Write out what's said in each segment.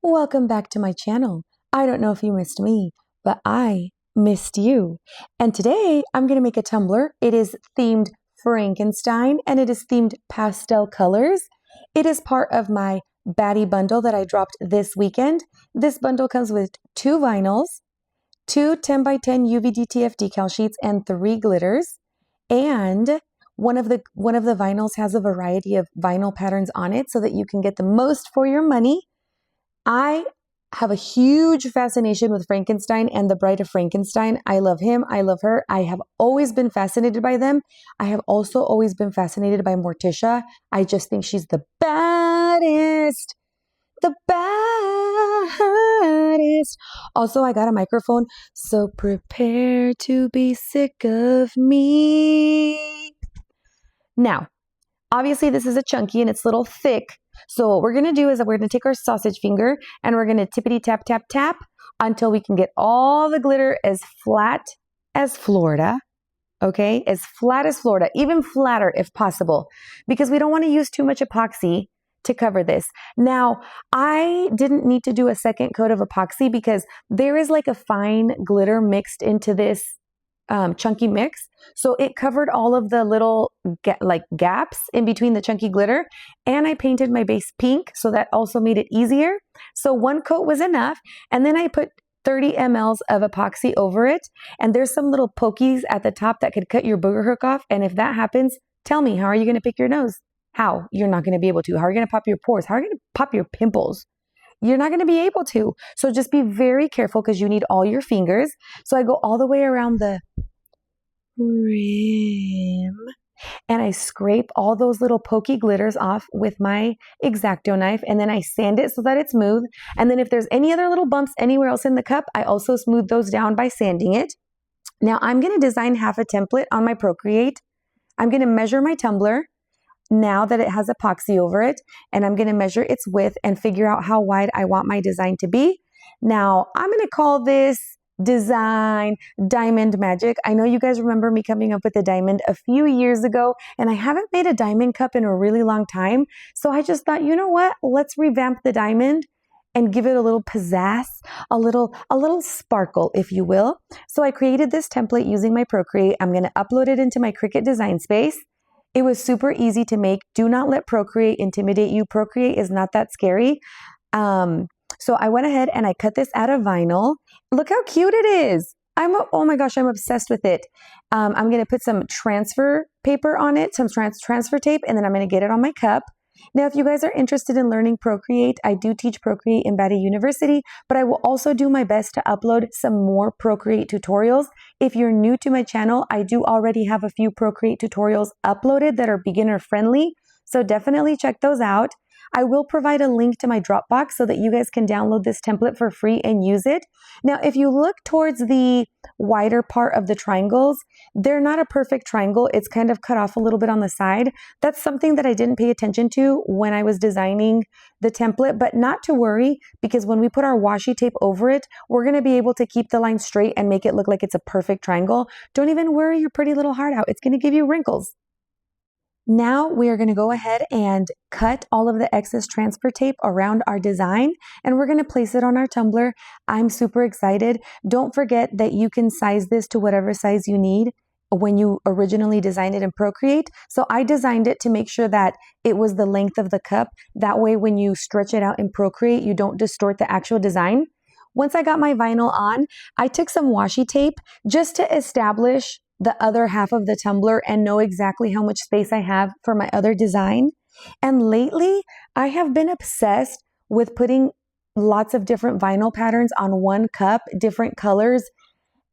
Welcome back to my channel. I don't know if you missed me, but I missed you. And today I'm going to make a tumbler. It is themed Frankenstein and it is themed pastel colors. It is part of my BADDIEE bundle that I dropped this weekend. This bundle comes with 2 vinyls, 2 10x10 UV DTF decal sheets, and 3 glitters. And one of the vinyls has a variety of vinyl patterns on it so that you can get the most for your money. I have a huge fascination with Frankenstein and the Bride of Frankenstein. I love him. I love her. I have always been fascinated by them. I have also always been fascinated by Morticia. I just think she's the baddest. The baddest. Also, I got a microphone, so prepare to be sick of me. Now, obviously this is a chunky and it's a little thick. So what we're going to do is we're going to take our sausage finger and we're going to tippity tap, tap, tap until we can get all the glitter as flat as Florida. Okay, as flat as Florida, even flatter if possible, because we don't want to use too much epoxy to cover this. Now, I didn't need to do a second coat of epoxy because there is like a fine glitter mixed into this chunky mix. So it covered all of the little gaps in between the chunky glitter, and I painted my base pink, so that also made it easier. So 1 coat was enough, and then I put 30 mLs of epoxy over it, and there's some little pokies at the top that could cut your booger hook off, and if that happens, tell me, how are you going to pick your nose? How? You're not going to be able to. How are you going to pop your pores? How are you going to pop your pimples? You're not going to be able to. So just be very careful because you need all your fingers. So I go all the way around the rim and I scrape all those little pokey glitters off with my X-Acto knife, and then I sand it so that it's smooth. And then if there's any other little bumps anywhere else in the cup, I also smooth those down by sanding it. Now I'm going to design half a template on my Procreate. I'm going to measure my tumbler now that it has epoxy over it, and I'm going to measure its width and figure out how wide I want my design to be. Now I'm going to call this design Diamond Magic. I know you guys remember me coming up with a diamond a few years ago, and I haven't made a diamond cup in a really long time. So I just thought, you know what? Let's revamp the diamond and give it a little pizzazz, a little sparkle, if you will. So I created this template using my Procreate. I'm going to upload it into my Cricut design space. It was super easy to make. Do not let Procreate intimidate you. Procreate is not that scary. So I went ahead and I cut this out of vinyl. Look how cute it is. Oh my gosh, I'm obsessed with it. I'm going to put some transfer paper on it, some transfer tape, and then I'm going to get it on my cup. Now, if you guys are interested in learning Procreate, I do teach Procreate in BADDIEE University, but I will also do my best to upload some more Procreate tutorials. If you're new to my channel, I do already have a few Procreate tutorials uploaded that are beginner friendly, so definitely check those out. I will provide a link to my Dropbox so that you guys can download this template for free and use it. Now, if you look towards the wider part of the triangles, they're not a perfect triangle. It's kind of cut off a little bit on the side. That's something that I didn't pay attention to when I was designing the template, but not to worry, because when we put our washi tape over it, we're going to be able to keep the line straight and make it look like it's a perfect triangle. Don't even worry your pretty little heart out. It's going to give you wrinkles. Now we are going to go ahead and cut all of the excess transfer tape around our design, and we're going to place it on our tumbler. I'm super excited. Don't forget that you can size this to whatever size you need when you originally designed it in Procreate. So I designed it to make sure that it was the length of the cup. That way when you stretch it out in Procreate, you don't distort the actual design. Once I got my vinyl on, I took some washi tape just to establish the other half of the tumbler and know exactly how much space I have for my other design. And lately, I have been obsessed with putting lots of different vinyl patterns on one cup, different colors.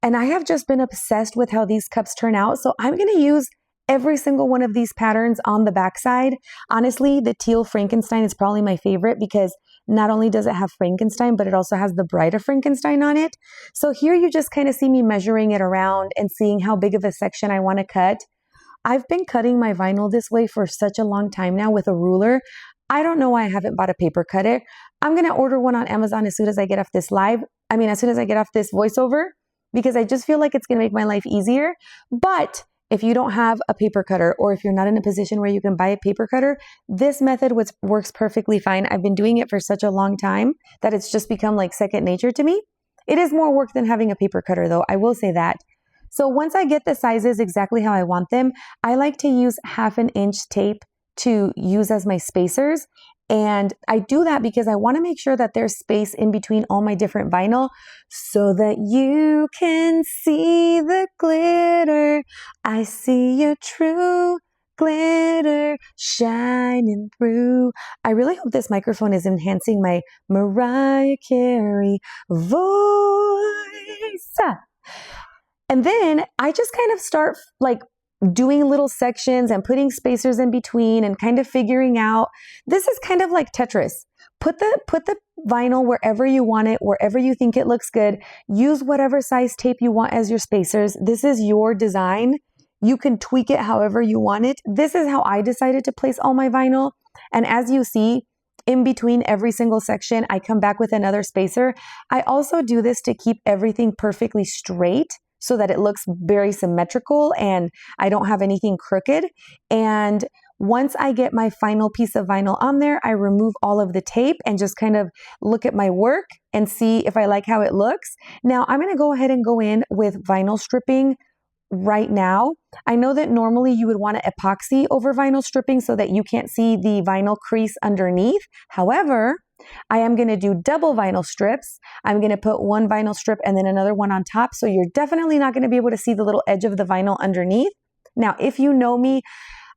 And I have just been obsessed with how these cups turn out. So I'm going to use every single one of these patterns on the backside. Honestly, the teal Frankenstein is probably my favorite because not only does it have Frankenstein, but it also has the Bride of Frankenstein on it. So here you just kind of see me measuring it around and seeing how big of a section I want to cut. I've been cutting my vinyl this way for such a long time now with a ruler. I don't know why I haven't bought a paper cutter. I'm going to order one on Amazon as soon as I get off this as soon as I get off this voiceover, because I just feel like it's going to make my life easier. But if you don't have a paper cutter, or if you're not in a position where you can buy a paper cutter, this method works perfectly fine. I've been doing it for such a long time that it's just become like second nature to me. It is more work than having a paper cutter though, I will say that. So once I get the sizes exactly how I want them, I like to use 1/2 inch tape to use as my spacers. And I do that because I want to make sure that there's space in between all my different vinyl so that you can see the glitter. I see your true glitter shining through. I really hope this microphone is enhancing my Mariah Carey voice. And then I just kind of start like doing little sections and putting spacers in between and kind of figuring out, this is kind of like Tetris. Put the vinyl wherever you want it, wherever you think it looks good. Use whatever size tape you want as your spacers. This is your design. You can tweak it however you want it. This is how I decided to place all my vinyl. And as you see, in between every single section, I come back with another spacer. I also do this to keep everything perfectly straight, so that it looks very symmetrical and I don't have anything crooked. And once I get my final piece of vinyl on there, I remove all of the tape and just kind of look at my work and see if I like how it looks. Now I'm going to go ahead and go in with vinyl stripping right now. I know that normally you would want to epoxy over vinyl stripping so that you can't see the vinyl crease underneath. However, I am going to do double vinyl strips. I'm going to put one vinyl strip and then another one on top. So you're definitely not going to be able to see the little edge of the vinyl underneath. Now, if you know me,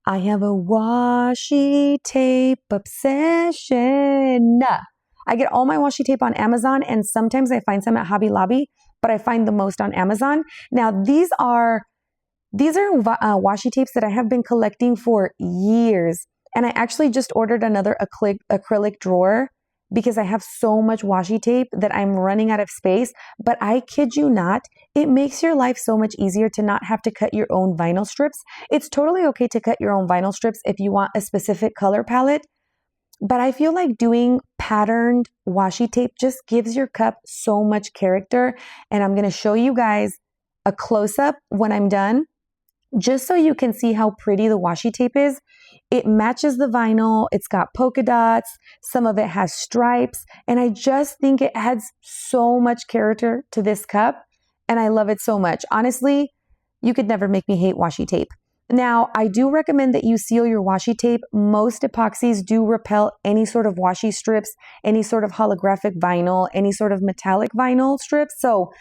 I have a washi tape obsession. I get all my washi tape on Amazon, and sometimes I find some at Hobby Lobby, but I find the most on Amazon. Now, these are washi tapes that I have been collecting for years. And I actually just ordered another acrylic drawer because I have so much washi tape that I'm running out of space. But I kid you not, it makes your life so much easier to not have to cut your own vinyl strips. It's totally okay to cut your own vinyl strips if you want a specific color palette. But I feel like doing patterned washi tape just gives your cup so much character. And I'm going to show you guys a close-up when I'm done, just so you can see how pretty the washi tape is. It matches the vinyl. It's got polka dots. Some of it has stripes. And I just think it adds so much character to this cup. And I love it so much. Honestly, you could never make me hate washi tape. Now, I do recommend that you seal your washi tape. Most epoxies do repel any sort of washi strips, any sort of holographic vinyl, any sort of metallic vinyl strips. So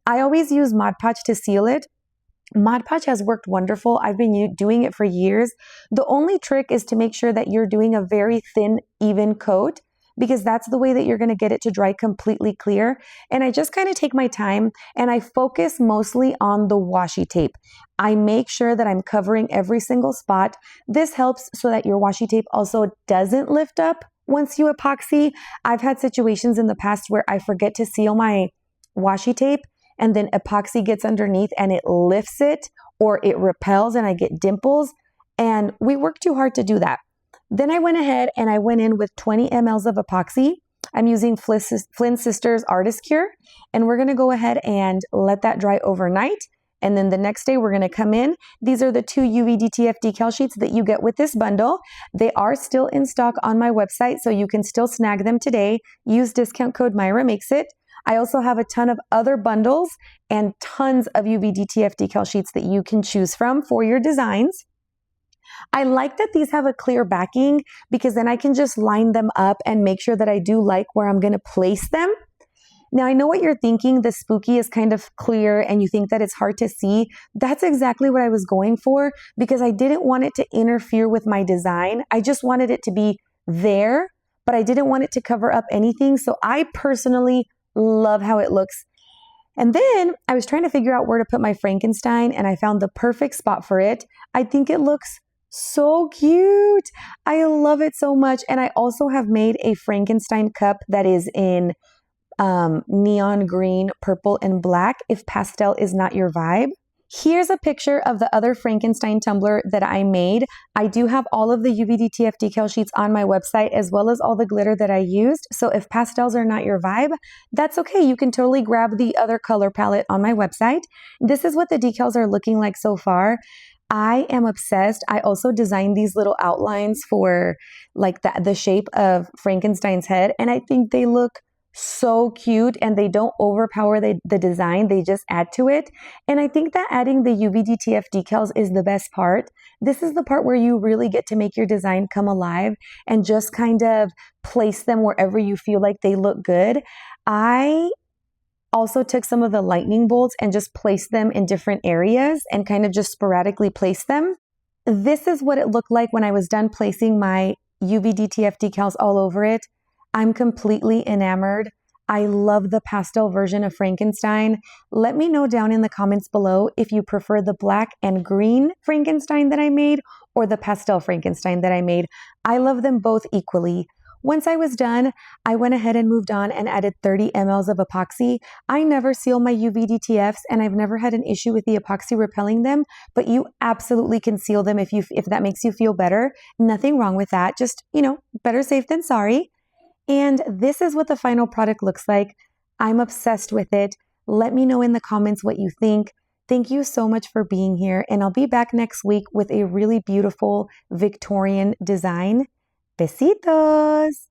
I always use Mod Podge to seal it. Mod Podge has worked wonderful. I've been doing it for years. The only trick is to make sure that you're doing a very thin, even coat, because that's the way that you're going to get it to dry completely clear. And I just kind of take my time and I focus mostly on the washi tape. I make sure that I'm covering every single spot. This helps so that your washi tape also doesn't lift up once you epoxy. I've had situations in the past where I forget to seal my washi tape, and then epoxy gets underneath and it lifts it, or it repels and I get dimples. And we work too hard to do that. Then I went ahead and I went in with 20 mLs of epoxy. I'm using Flynn Sisters Artist Cure. And we're going to go ahead and let that dry overnight. And then the next day we're going to come in. These are the 2 UV DTF decal sheets that you get with this bundle. They are still in stock on my website, so you can still snag them today. Use discount code Mayramakesit. I also have a ton of other bundles and tons of UV DTF decal sheets that you can choose from for your designs. I like that these have a clear backing because then I can just line them up and make sure that I do like where I'm going to place them. Now, I know what you're thinking. The spooky is kind of clear and you think that it's hard to see. That's exactly what I was going for because I didn't want it to interfere with my design. I just wanted it to be there, but I didn't want it to cover up anything. So I personally love how it looks. And then I was trying to figure out where to put my Frankenstein and I found the perfect spot for it. I think it looks so cute. I love it so much. And I also have made a Frankenstein cup that is in neon green, purple, and black if pastel is not your vibe. Here's a picture of the other Frankenstein tumbler that I made. I do have all of the UV DTF decal sheets on my website as well as all the glitter that I used. So if pastels are not your vibe, that's okay. You can totally grab the other color palette on my website. This is what the decals are looking like so far. I am obsessed. I also designed these little outlines for like the shape of Frankenstein's head, and I think they look so cute and they don't overpower the design, they just add to it. And I think that adding the UVDTF decals is the best part. This is the part where you really get to make your design come alive and just kind of place them wherever you feel like they look good. I also took some of the lightning bolts and just placed them in different areas and kind of just sporadically placed them. This is what it looked like when I was done placing my UVDTF decals all over it. I'm completely enamored. I love the pastel version of Frankenstein. Let me know down in the comments below if you prefer the black and green Frankenstein that I made or the pastel Frankenstein that I made. I love them both equally. Once I was done, I went ahead and moved on and added 30 mLs of epoxy. I never seal my UVDTFs and I've never had an issue with the epoxy repelling them, but you absolutely can seal them if that makes you feel better. Nothing wrong with that. Just, better safe than sorry. And this is what the final product looks like. I'm obsessed with it. Let me know in the comments what you think. Thank you so much for being here, and I'll be back next week with a really beautiful Victorian design. Besitos!